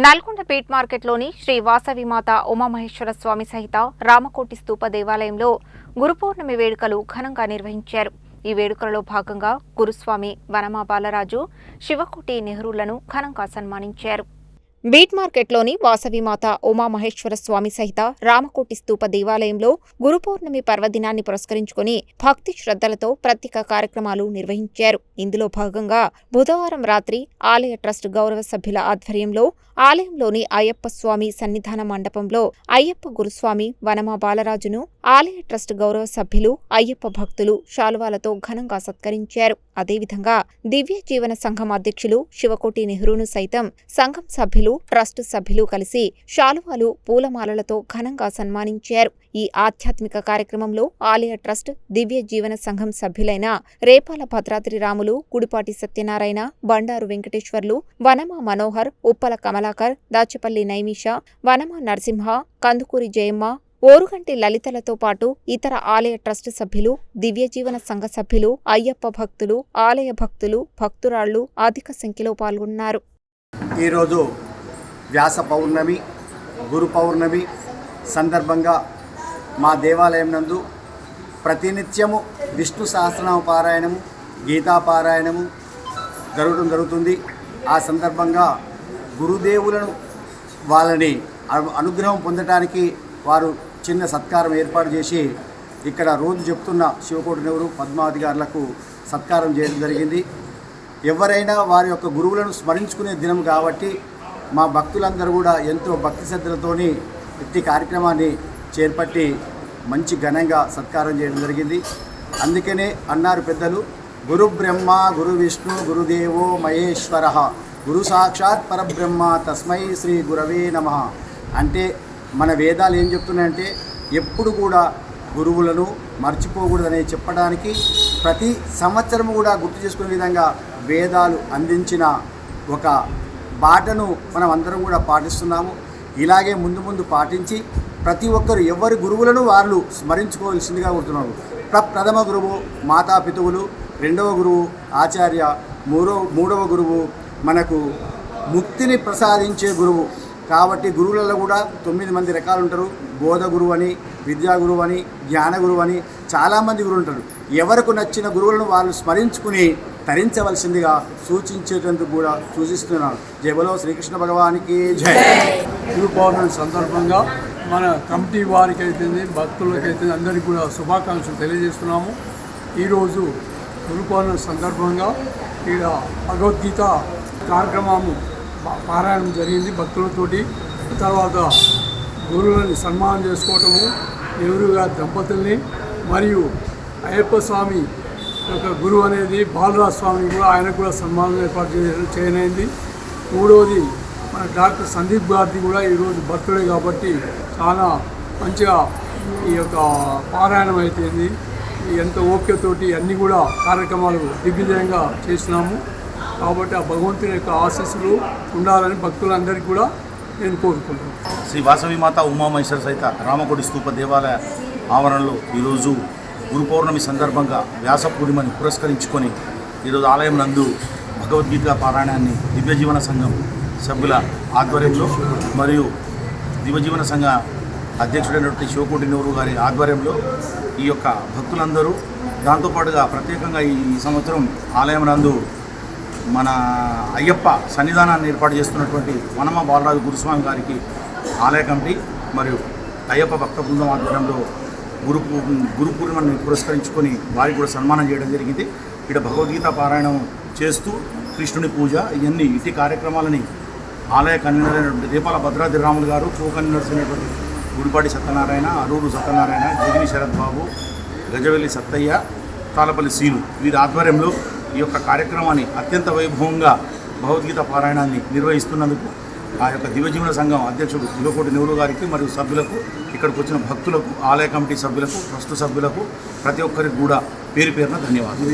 Nalgonda beat మార్కెట్లోని Shri Vasavi Mata Umamaheshwara స్వామి సహిత రామకోటి స్తూప దేవాలయంలో గురు పౌర్ణమి వేడుకలు ఘనంగా నిర్వహించారు. ఈ వేడుకలలో భాగంగా గురుస్వామి వనమా బాలరాజు, శివకోటి నెహ్రూలను ఘనంగా సన్మానించారు. బీట్ మార్కెట్లోని వాసవిమాత ఉమామహేశ్వర స్వామి సహిత రామకోటి స్తూప దేవాలయంలో గురు పౌర్ణమి పర్వదినాన్ని పురస్కరించుకుని భక్తి శ్రద్ధలతో ప్రత్యేక కార్యక్రమాలు నిర్వహించారు. ఇందులో భాగంగా బుధవారం రాత్రి ఆలయ ట్రస్ట్ గౌరవ సభ్యుల ఆధ్వర్యంలో ఆలయంలోని అయ్యప్ప స్వామి సన్నిధాన మండపంలో అయ్యప్ప గురుస్వామి వనమా బాలరాజును ఆలయ ట్రస్ట్ గౌరవ సభ్యులు, అయ్యప్ప భక్తులు శాలువాలతో ఘనంగా సత్కరించారు. అదేవిధంగా దివ్య జీవన సంఘం అధ్యక్షులు శివకోటి నెహ్రూను సైతం సంఘం సభ్యులు, ట్రస్ట్ సభ్యులు కలిసి శాలువాలు, పూలమాలలతో ఘనంగా సన్మానించారు. ఈ ఆధ్యాత్మిక కార్యక్రమంలో ఆలయ ట్రస్ట్, దివ్య జీవన సంఘం సభ్యులైన రేపాల భద్రాద్రి రాములు, గుడిపాటి సత్యనారాయణ, బండారు వెంకటేశ్వర్లు, వనమా మనోహర్, ఉప్పల కమలాకర్, దాచపల్లి నైమిష, వనమా నరసింహ, కందుకూరి జయమ్మ, ఓరుగంటి లలితలతో పాటు ఇతర ఆలయ ట్రస్ట్ సభ్యులు, దివ్య జీవన సంఘ సభ్యులు, అయ్యప్ప భక్తులు, ఆలయ భక్తులు, భక్తురాళ్లు అధిక సంఖ్యలో పాల్గొన్నారు. ఈరోజు వ్యాస పౌర్ణమి, గురు పౌర్ణమి సందర్భంగా మా దేవాలయం నందు ప్రతినిత్యము విష్ణు సహస్రనామ పారాయణము, గీతా పారాయణము జరుగుతుంది. ఆ సందర్భంగా గురుదేవులను వాళ్ళని అనుగ్రహం పొందడానికి వారు చిన్న సత్కారం ఏర్పాటు చేసి ఇక్కడ రోజు చెప్తున్న శివకోటి నెహ్రూ, పద్మావతి గారులకు సత్కారం చేయడం జరిగింది. ఎవరైనా వారి యొక్క గురువులను స్మరించుకునే దినం కాబట్టి మా భక్తులందరూ కూడా ఎంతో భక్తి శ్రద్ధలతోని ఇట్టి కార్యక్రమాన్ని చేపట్టి మంచి ఘనంగా సత్కారం చేయడం జరిగింది. అందుకనే అన్నారు పెద్దలు, గురు బ్రహ్మ గురు విష్ణు గురుదేవో మహేశ్వర, గురు సాక్షాత్ పరబ్రహ్మ తస్మై శ్రీ గురవే నమః. అంటే మన వేదాలు ఏం చెప్తున్నాయంటే ఎప్పుడు కూడా గురువులను మర్చిపోకూడదని చెప్పడానికి ప్రతి సంవత్సరం కూడా గుర్తు చేసుకునే విధంగా వేదాలు అందించిన ఒక బాటను మనం అందరం కూడా పాటిస్తున్నాము. ఇలాగే ముందు ముందు పాటించి ప్రతి ఒక్కరు ఎవరి గురువులను వాళ్ళు స్మరించుకోవాల్సిందిగా కోరుతున్నారు. ప్రథమ గురువు మాతాపితువులు, రెండవ గురువు ఆచార్య, మూడవ గురువు మనకు ముక్తిని ప్రసాదించే గురువు. కాబట్టి గురువులలో కూడా 9 మంది రకాలు ఉంటారు. బోధ గురువు అని, విద్యా గురువు అని, జ్ఞాన గురువు అని చాలామంది గురువులు ఉంటారు. ఎవరికి నచ్చిన గురువులను వాళ్ళు స్మరించుకుని తరించవలసిందిగా సూచించేటందుకు కూడా సూచిస్తున్నాను. జై బలో శ్రీకృష్ణ భగవానికి జై. గురు పౌర్ణమి సందర్భంగా మన కమిటీ వారికి అయితేంది, భక్తులకైతే అందరికీ కూడా శుభాకాంక్షలు తెలియజేస్తున్నాము. ఈరోజు గురు పౌర్ణమి సందర్భంగా ఇక్కడ భగవద్గీత కార్యక్రమము పారాయణం జరిగింది భక్తులతోటి. తర్వాత గురువులని సన్మానం చేసుకోవటము, నెహ్రూ గారి దంపతుల్ని మరియు అయ్యప్ప స్వామి యొక్క గురువు అనేది బాలరాజు స్వామిని కూడా ఆయనకు కూడా సన్మానం ఏర్పాటు చేయనైంది. మూడవది మన డాక్టర్ సందీప్ గారిది కూడా ఈరోజు బర్త్డే కాబట్టి చాలా మంచిగా ఈ యొక్క పారాయణం అయిపోయింది. ఎంతో ఓపికతోటి అన్నీ కూడా కార్యక్రమాలు దిగ్విజయంగా చేసినాము. కాబట్టి ఆ భగవంతుని యొక్క ఆశీస్సులు ఉండాలని భక్తులందరికీ కూడా నేను కోరుకుంటున్నాను. శ్రీ వాసవిమాత ఉమామహేశ్వర సహిత రామకోటి స్తూప దేవాలయ ఆవరణలో ఈరోజు గురు పౌర్ణమి సందర్భంగా వ్యాస పూర్ణిమని పురస్కరించుకొని ఈరోజు ఆలయం నందు భగవద్గీత పారాయణాన్ని దివ్యజీవన సంఘం సభ్యుల ఆధ్వర్యంలో మరియు దివ్యజీవన సంఘ అధ్యక్షుడైనటువంటి శివకోటి నెహ్రూ గారి ఆధ్వర్యంలో ఈ యొక్క భక్తులందరూ, దాంతోపాటుగా ప్రత్యేకంగా ఈ సంవత్సరం ఆలయం నందు మన అయ్యప్ప సన్నిధానాన్ని ఏర్పాటు చేస్తున్నటువంటి వనమా బాలరాజు గురుస్వామి గారికి ఆలయ కమిటీ మరియు అయ్యప్ప భక్త బృందం ఆధ్వర్యంలో గురు పూర్ణిమని పురస్కరించుకొని వారికి కూడా సన్మానం చేయడం జరిగింది. ఇక్కడ భగవద్గీత పారాయణం చేస్తూ కృష్ణుని పూజ, ఇవన్నీ ఇట్టి కార్యక్రమాలని ఆలయ కన్వీనర్ అయినటువంటి రేపాల భద్రాద్రి రాములు గారు, కో కన్వీనర్స్ అయినటువంటి గుడిపాటి సత్యనారాయణ, అరూరు సత్యనారాయణ, జగిని శరత్ బాబు, గజవెల్లి సత్తయ్య, తాళపల్లి సీను వీరి ఆధ్వర్యంలో ఈ యొక్క కార్యక్రమాన్ని అత్యంత వైభవంగా భగవద్గీత పారాయణాన్ని నిర్వహిస్తున్నందుకు ఆ యొక్క దివ్యజీవన సంఘం అధ్యక్షుడు శివకోటి నెహ్రూ గారికి మరియు సభ్యులకు, ఇక్కడికి వచ్చిన భక్తులకు, ఆలయ కమిటీ సభ్యులకు, ట్రస్ట్ సభ్యులకు ప్రతి ఒక్కరికి కూడా పేరు పేరున ధన్యవాదాలు.